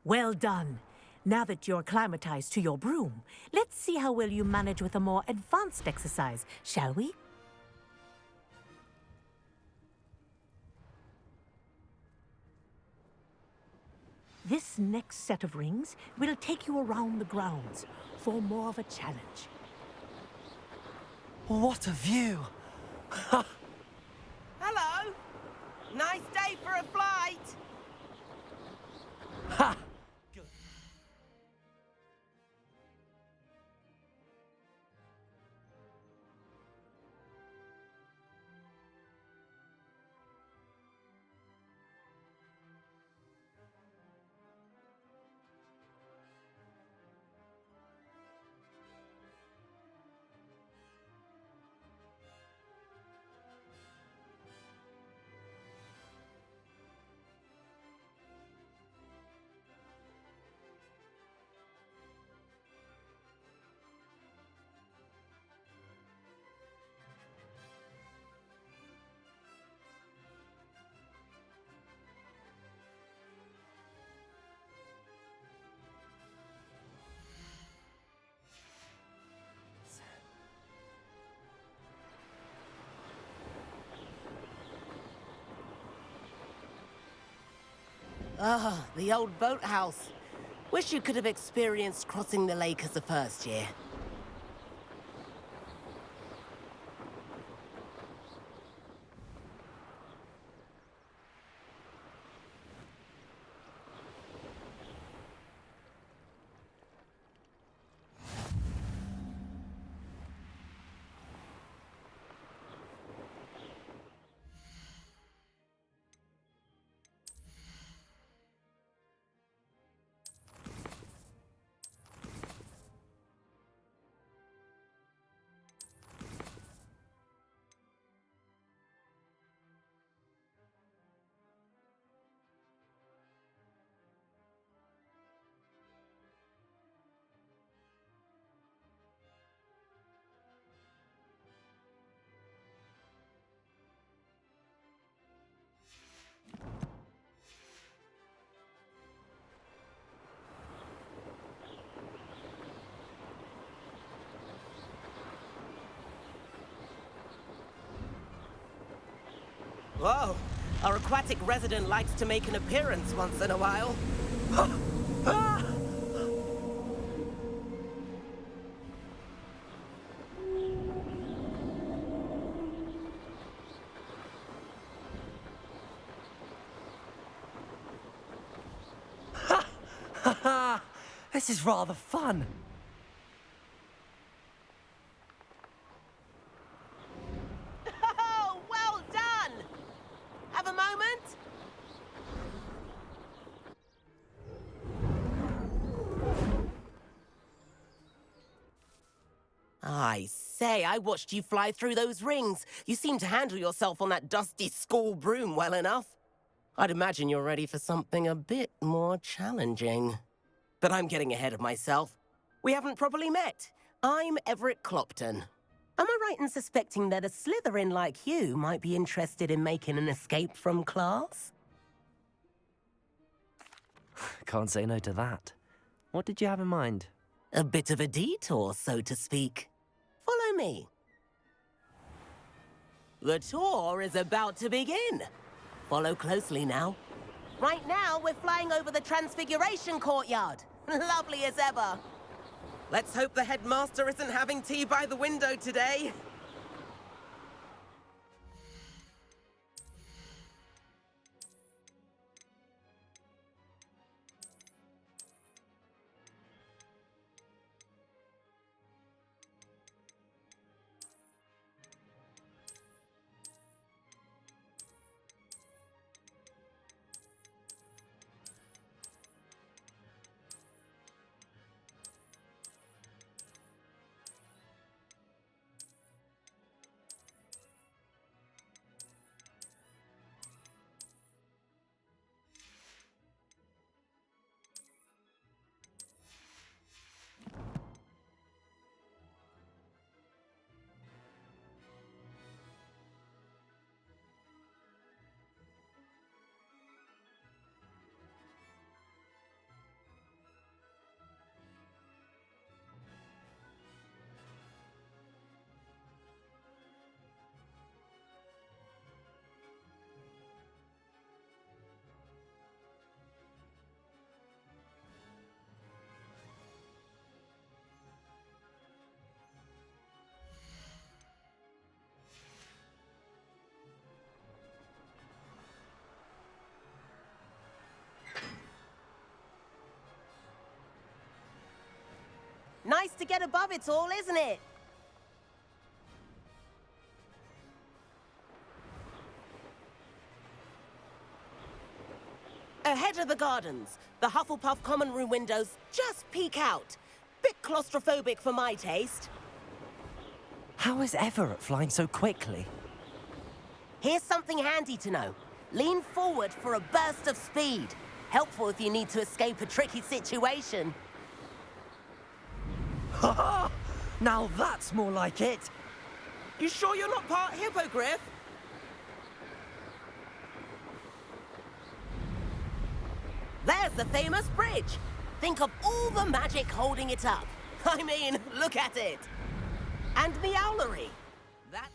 Well done. Now that you're acclimatized to your broom, let's see how well you manage with a more advanced exercise, shall we? This next set of rings will take you around the grounds for more of a challenge. What a view! Hello! Nice day for a flight! Ha! Ah, the old boathouse. Wish you could have experienced crossing the lake as a first year. Whoa, our aquatic resident likes to make an appearance once in a while. This is rather fun. Oh, well done! Have a moment? I say, I watched you fly through those rings. You seem to handle yourself on that dusty school broom well enough. I'd imagine you're ready for something a bit more challenging. But I'm getting ahead of myself. We haven't properly met. I'm Everett Clopton. Am I right in suspecting that a Slytherin like you might be interested in making an escape from class? Can't say no to that. What did you have in mind? A bit of a detour, so to speak. Follow me. The tour is about to begin. Follow closely now. Right now, we're flying over the Transfiguration Courtyard. Lovely as ever. Let's hope the headmaster isn't having tea by the window today. to get above it all, isn't it? Ahead of the gardens, the Hufflepuff common room windows just peek out. Bit claustrophobic for my taste. How is Everett flying so quickly? Here's something handy to know. Lean forward for a burst of speed. Helpful if you need to escape a tricky situation. Ha! Now that's more like it! You sure you're not part hippogriff? There's the famous bridge. Think of all the magic holding it up. I mean, look at it. And the owlery. That...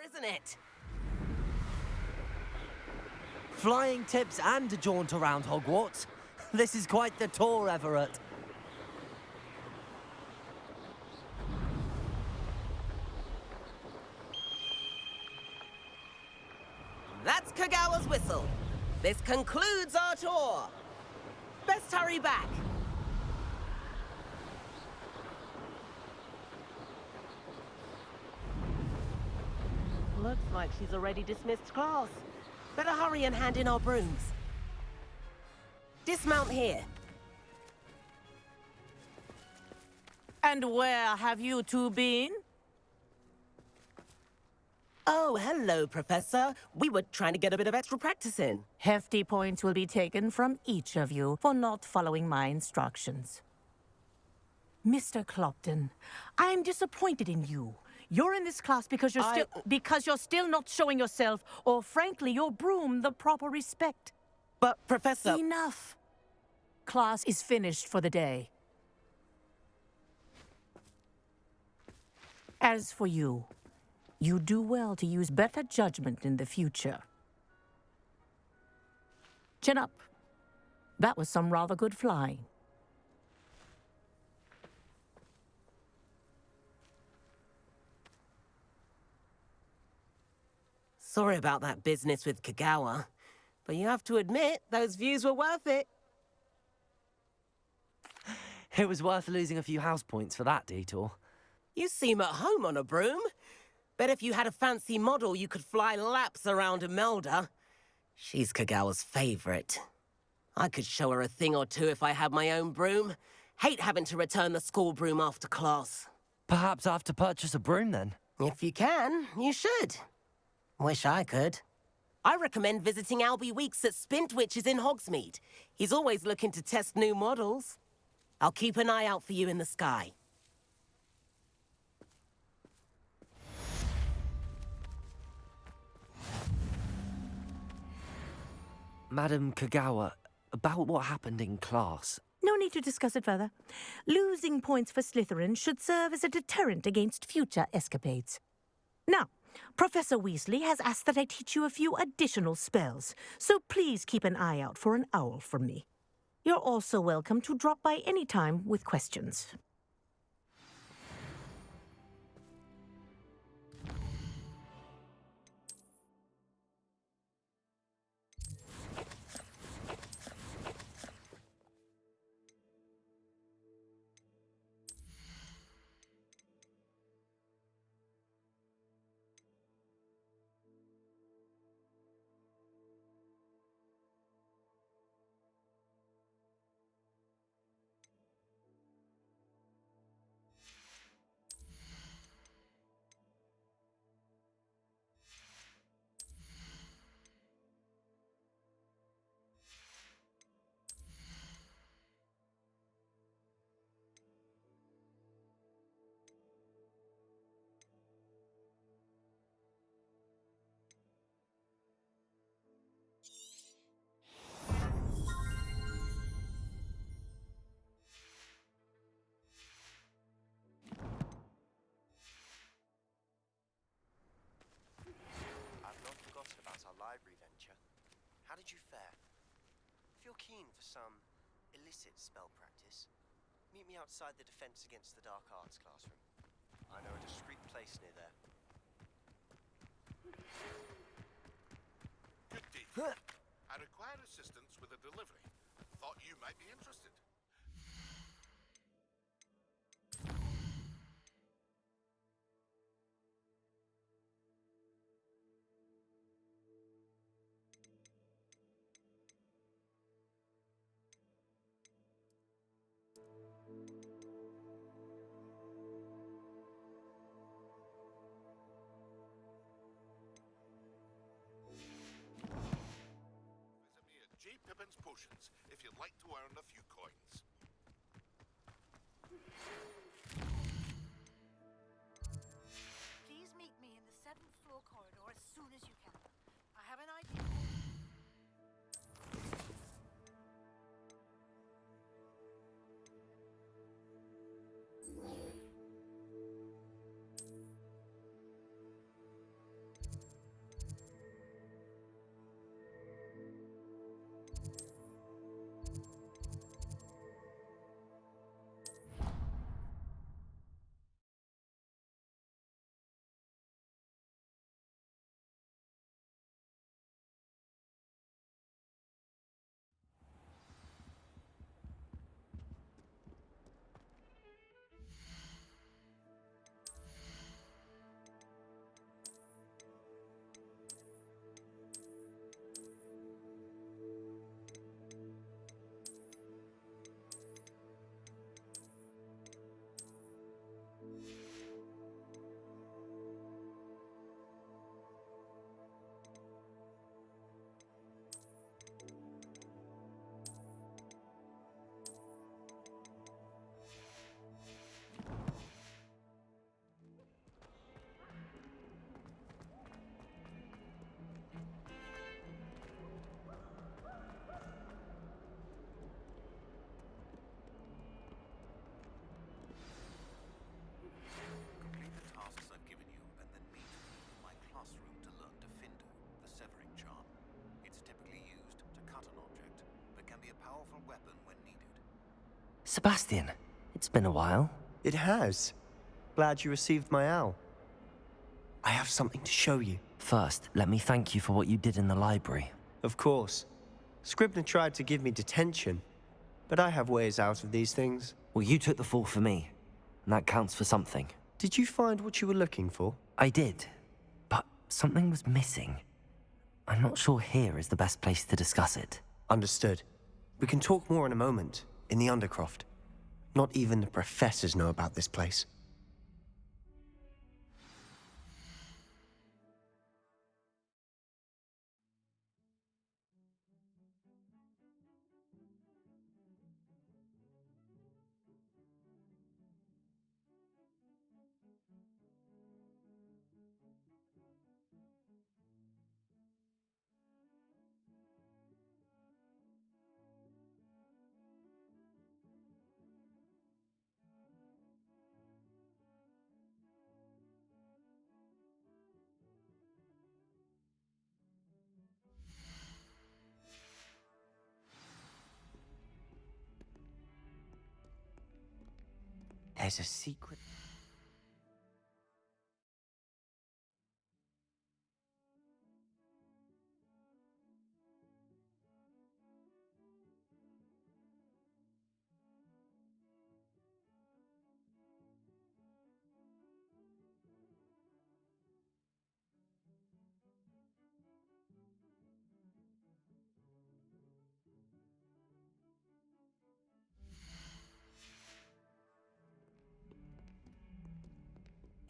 Isn't it? Flying tips and a jaunt around Hogwarts. This is quite the tour, Everett. That's Kagawa's whistle. This concludes our tour. Best hurry back. Looks like she's already dismissed class. Better hurry and hand in our brooms. Dismount here. And where have you two been? Oh, hello, Professor. We were trying to get a bit of extra practice in. Hefty points will be taken from each of you for not following my instructions. Mr. Clopton, I'm disappointed in you. You're in this class because you're still not showing yourself, or frankly, your broom, the proper respect. But, Professor... Enough. Class is finished for the day. As for you, you do well to use better judgment in the future. Chin up. That was some rather good flying. Sorry about that business with Kagawa, but you have to admit, those views were worth it. It was worth losing a few house points for that detour. You seem at home on a broom. Bet if you had a fancy model, you could fly laps around Imelda. She's Kagawa's favorite. I could show her a thing or two if I had my own broom. Hate having to return the school broom after class. Perhaps I have to purchase a broom then? If you can, you should. Wish I could. I recommend visiting Albie Weeks at Spintwitches in Hogsmeade. He's always looking to test new models. I'll keep an eye out for you in the sky. Madam Kagawa, about what happened in class. No need to discuss it further. Losing points for Slytherin should serve as a deterrent against future escapades. Now, Professor Weasley has asked that I teach you a few additional spells, so please keep an eye out for an owl from me. You're also welcome to drop by any time with questions. how did you fare? If you're keen for some illicit spell practice, meet me outside the Defense Against the Dark Arts classroom. I know a discreet place near there. Good day. I require assistance with a delivery. Thought you might be interested. Visit me at J. Pippin's Potions if you'd like to earn a few coins. Please meet me in the 7th floor corridor as soon as you can. I have an idea. Complete the tasks I've given you, and then meet me in my classroom to learn Defendo, the severing charm. It's typically used to cut an object, but can be a powerful weapon when needed. Sebastian, it's been a while. It has. Glad you received my owl. I have something to show you. First, let me thank you for what you did in the library. Of course. Scribner tried to give me detention, but I have ways out of these things. Well, you took the fall for me, and that counts for something. Did you find what you were looking for? I did, but something was missing. I'm not sure here is the best place to discuss it. Understood. We can talk more in a moment, in the Undercroft. Not even the professors know about this place. There's a secret.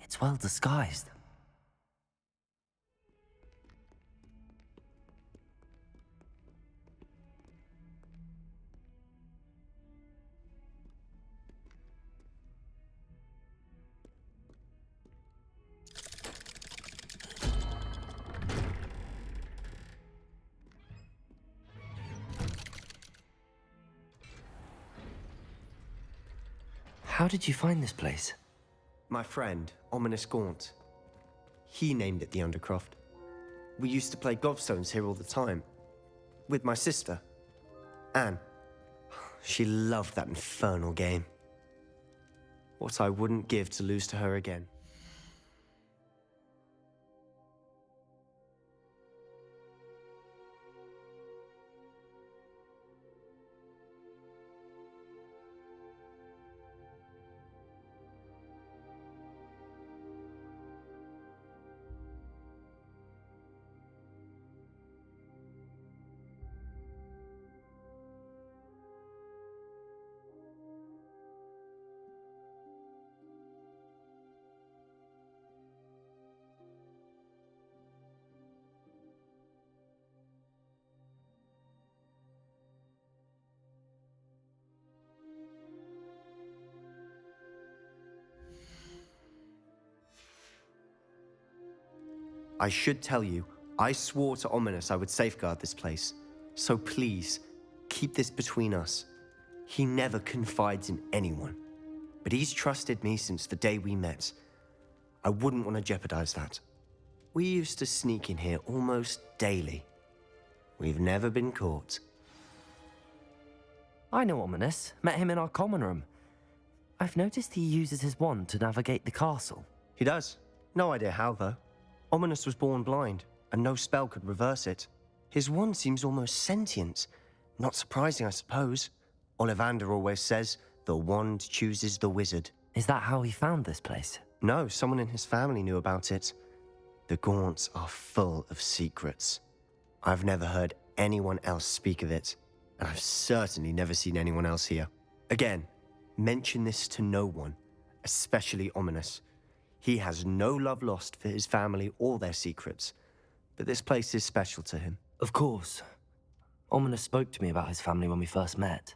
It's well disguised. How did you find this place? My friend, Ominous Gaunt. He named it the Undercroft. We used to play gobstones here all the time. with my sister, Anne. She loved that infernal game. What I wouldn't give to lose to her again. I should tell you, I swore to Ominous I would safeguard this place. So please, keep this between us. He never confides in anyone. But he's trusted me since the day we met. I wouldn't want to jeopardize that. We used to sneak in here almost daily. We've never been caught. I know Ominous. Met him in our common room. I've noticed he uses his wand to navigate the castle. He does. No idea how, though. Ominous was born blind, and no spell could reverse it. His wand seems almost sentient. Not surprising, I suppose. Ollivander always says, the wand chooses the wizard. Is that how he found this place? No, someone in his family knew about it. The Gaunts are full of secrets. I've never heard anyone else speak of it, and I've certainly never seen anyone else here. Again, mention this to no one, especially Ominous. He has no love lost for his family or their secrets, but this place is special to him. Of course. Ominous spoke to me about his family when we first met.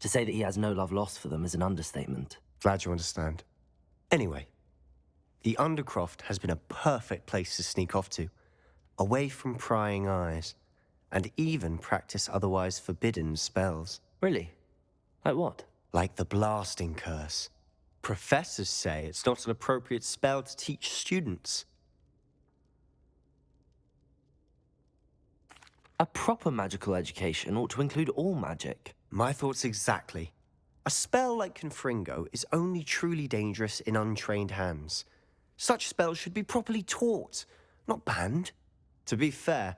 To say that he has no love lost for them is an understatement. Glad you understand. Anyway, the Undercroft has been a perfect place to sneak off to, away from prying eyes, and even practice otherwise forbidden spells. Really? Like what? Like the blasting curse. Professors say it's not an appropriate spell to teach students. A proper magical education ought to include all magic. My thoughts exactly. A spell like Confringo is only truly dangerous in untrained hands. Such spells should be properly taught, not banned. To be fair,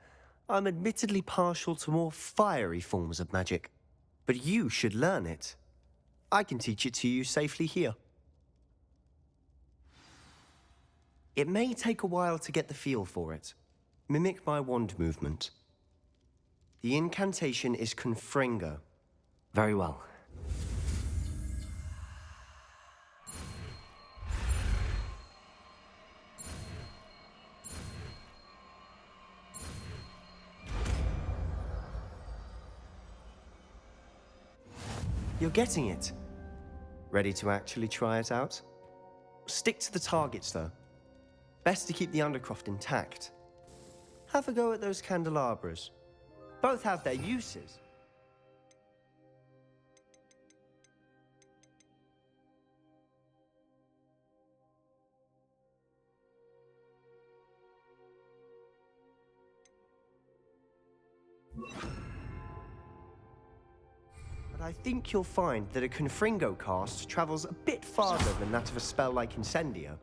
I'm admittedly partial to more fiery forms of magic. But you should learn it. I can teach it to you safely here. It may take a while to get the feel for it. Mimic my wand movement. The incantation is Confringo. Very well. You're getting it. Ready to actually try it out? Stick to the targets, though. Best to keep the Undercroft intact. Have a go at those candelabras. Both have their uses. But I think you'll find that a Confringo cast travels a bit farther than that of a spell like Incendio.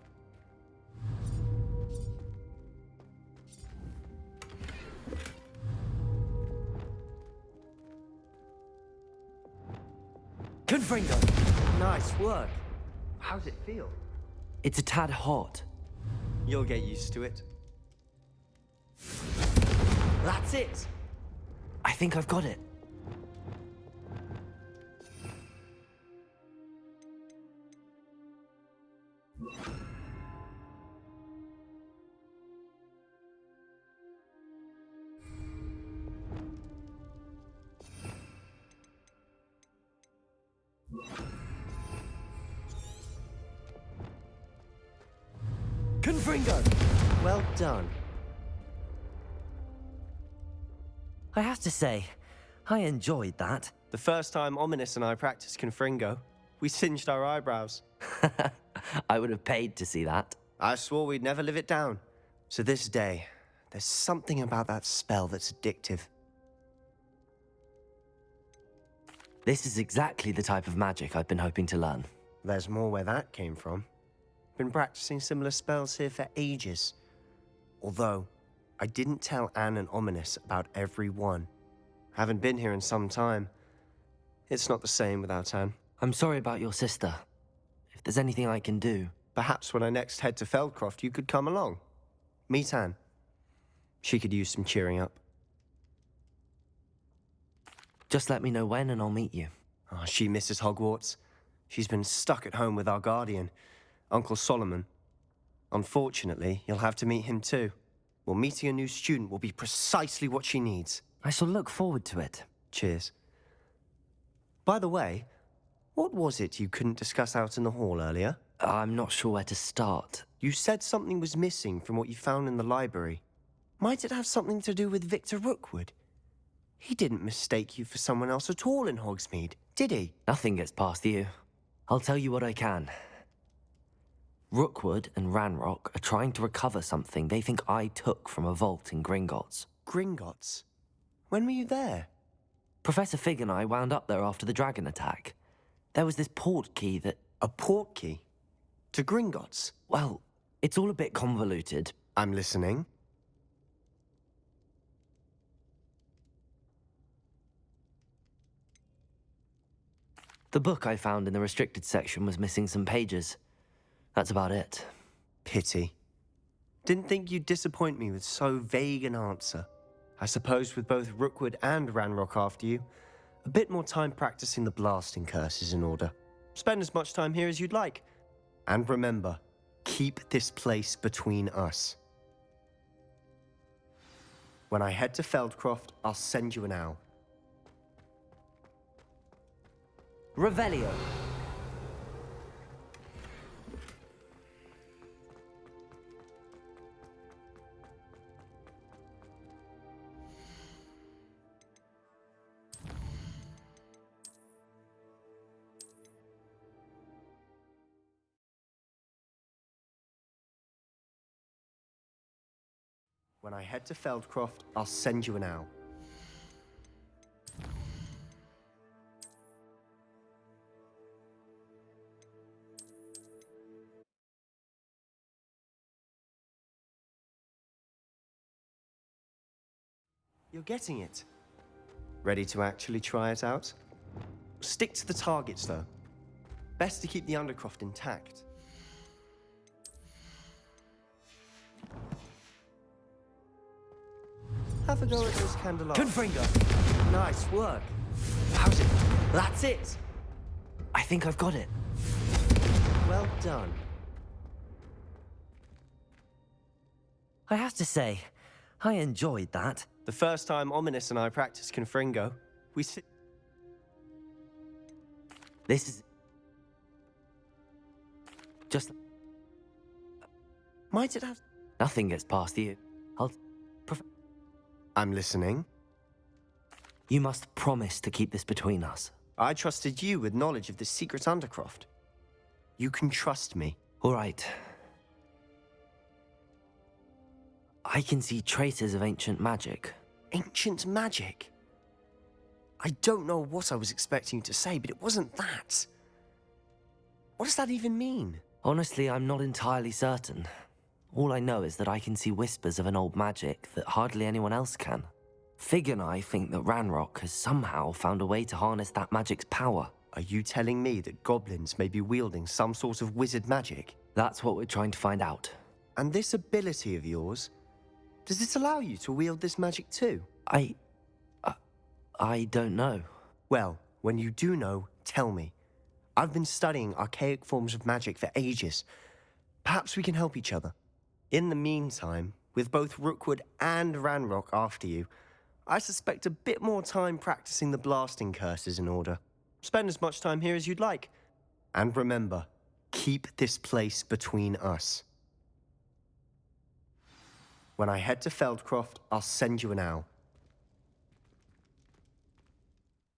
Confringo! Nice work. How's it feel? It's a tad hot. You'll get used to it. That's it! I think I've got it. Confringo! Well done. I have to say, I enjoyed that. The first time Ominous and I practiced Confringo, we singed our eyebrows. I would have paid to see that. I swore we'd never live it down. To this day, there's something about that spell that's addictive. This is exactly the type of magic I've been hoping to learn. There's more where that came from. Been practicing similar spells here for ages. Although, I didn't tell Anne and Ominous about every one. Haven't been here in some time. It's not the same without Anne. I'm sorry about your sister. If there's anything I can do... Perhaps when I next head to Feldcroft, you could come along. Meet Anne. She could use some cheering up. Just let me know when and I'll meet you. Oh, she misses Hogwarts. She's been stuck at home with our guardian, Uncle Solomon. Unfortunately, you'll have to meet him too. Well, meeting a new student will be precisely what she needs. I shall look forward to it. Cheers. By the way, what was it you couldn't discuss out in the hall earlier? I'm not sure where to start. You said something was missing from what you found in the library. Might it have something to do with Victor Rookwood? He didn't mistake you for someone else at all in Hogsmeade, did he? Nothing gets past you. I'll tell you what I can. Rookwood and Ranrock are trying to recover something they think I took from a vault in Gringotts. Gringotts? When were you there? Professor Fig and I wound up there after the dragon attack. There was this port key that... A port key? To Gringotts? Well, it's all a bit convoluted. I'm listening. The book I found in the restricted section was missing some pages. That's about it. Pity. Didn't think you'd disappoint me with so vague an answer. I suppose with both Rookwood and Ranrock after you, a bit more time practicing the blasting curse is in order. Spend as much time here as you'd like. And remember, keep this place between us. When I head to Feldcroft, I'll send you an owl. Revelio. When I head to Feldcroft, I'll send you an owl. You're getting it. Ready to actually try it out? Stick to the targets, though. Best to keep the Undercroft intact. Have a go at those candelabras. Confringo! Nice work. How's it? That's it. I think I've got it. Well done. I have to say, I enjoyed that. The first time Ominous and I practiced Confringo, we This is... just... Might it have... Nothing gets past you. I'm listening. You must promise to keep this between us. I trusted you with knowledge of the secret Undercroft. You can trust me. All right. I can see traces of ancient magic. Ancient magic? I don't know what I was expecting you to say, but it wasn't that. What does that even mean? Honestly, I'm not entirely certain. All I know is that I can see whispers of an old magic that hardly anyone else can. Fig and I think that Ranrock has somehow found a way to harness that magic's power. Are you telling me that goblins may be wielding some sort of wizard magic? That's what we're trying to find out. And this ability of yours, does it allow you to wield this magic too? I don't know. Well, when you do know, tell me. I've been studying archaic forms of magic for ages. Perhaps we can help each other. In the meantime, with both Rookwood and Ranrock after you, I suspect a bit more time practicing the blasting curse is in order. Spend as much time here as you'd like. And remember, keep this place between us. When I head to Feldcroft, I'll send you an owl.